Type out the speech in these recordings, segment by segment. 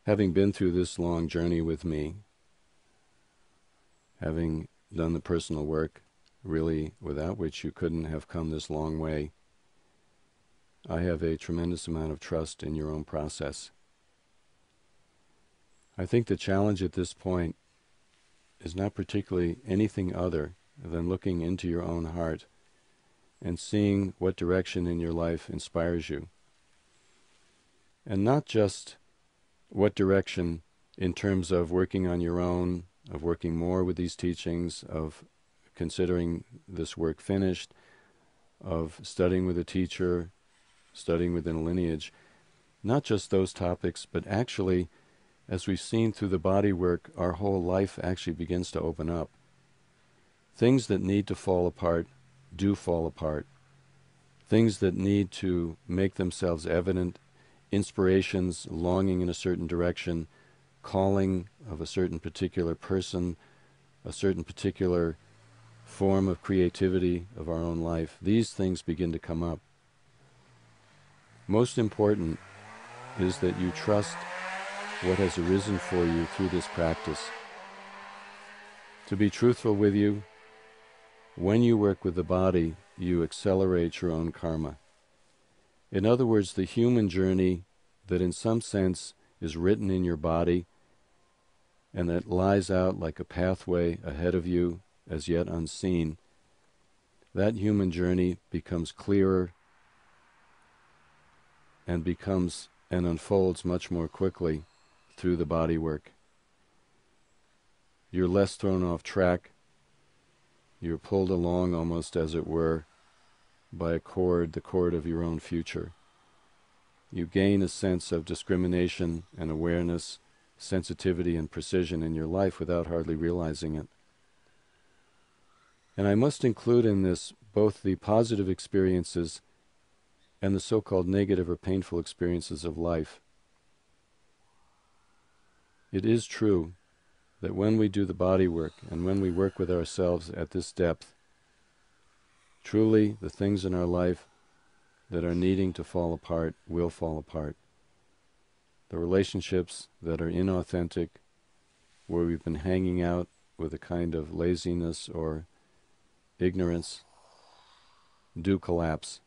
having been through this long journey with me, having done the personal work, really without which you couldn't have come this long way, I have a tremendous amount of trust in your own process. I think the challenge at this point is not particularly anything other than looking into your own heart and seeing what direction in your life inspires you. And not just what direction in terms of working on your own, of working more with these teachings, of considering this work finished, of studying with a teacher, studying within a lineage. Not just those topics, but actually, as we've seen through the body work, our whole life actually begins to open up. Things that need to fall apart do fall apart. Things that need to make themselves evident, inspirations, longing in a certain direction, calling of a certain particular person, a certain particular form of creativity of our own life, these things begin to come up. Most important is that you trust what has arisen for you through this practice. To be truthful with you, when you work with the body, you accelerate your own karma. In other words, the human journey that in some sense is written in your body and that lies out like a pathway ahead of you as yet unseen, that human journey becomes clearer and becomes and unfolds much more quickly through the body work. You're less thrown off track. You're pulled along almost, as it were, by a cord, the cord of your own future. You gain a sense of discrimination and awareness, sensitivity and precision in your life without hardly realizing it. And I must include in this both the positive experiences and the so-called negative or painful experiences of life. It is true that when we do the body work and when we work with ourselves at this depth, truly the things in our life that are needing to fall apart will fall apart. The relationships that are inauthentic, where we've been hanging out with a kind of laziness or ignorance, do collapse.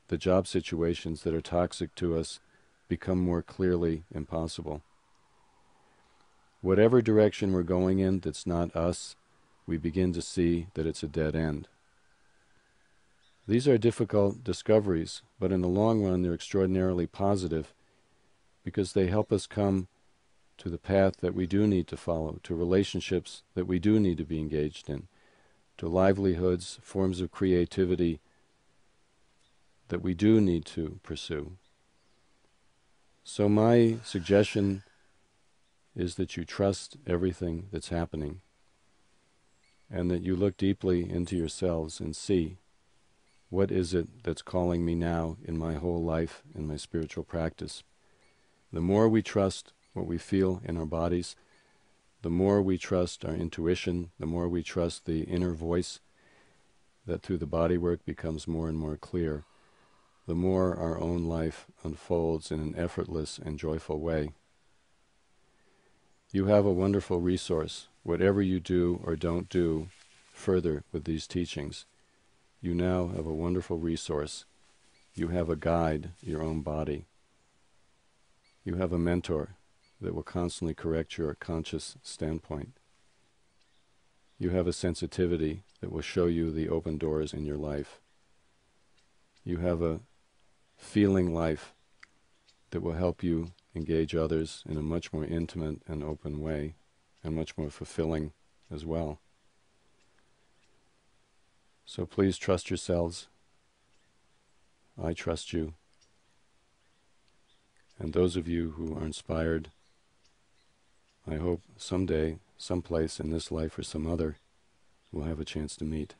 The job situations that are toxic to us become more clearly impossible. Whatever direction we're going in that's not us, we begin to see that it's a dead end. These are difficult discoveries, but in the long run they're extraordinarily positive because they help us come to the path that we do need to follow, to relationships that we do need to be engaged in, to livelihoods, forms of creativity that we do need to pursue. So my suggestion is that you trust everything that's happening and that you look deeply into yourselves and see what is it that's calling me now in my whole life, in my spiritual practice. The more we trust what we feel in our bodies, the more we trust our intuition, the more we trust the inner voice that through the body work becomes more and more clear, the more our own life unfolds in an effortless and joyful way. You have a wonderful resource. Whatever you do or don't do further with these teachings, you now have a wonderful resource. You have a guide, your own body. You have a mentor that will constantly correct your conscious standpoint. You have a sensitivity that will show you the open doors in your life. You have a feeling life that will help you engage others in a much more intimate and open way, and much more fulfilling as well. So please trust yourselves. I trust you. And those of you who are inspired, I hope someday, someplace in this life or some other, we'll have a chance to meet.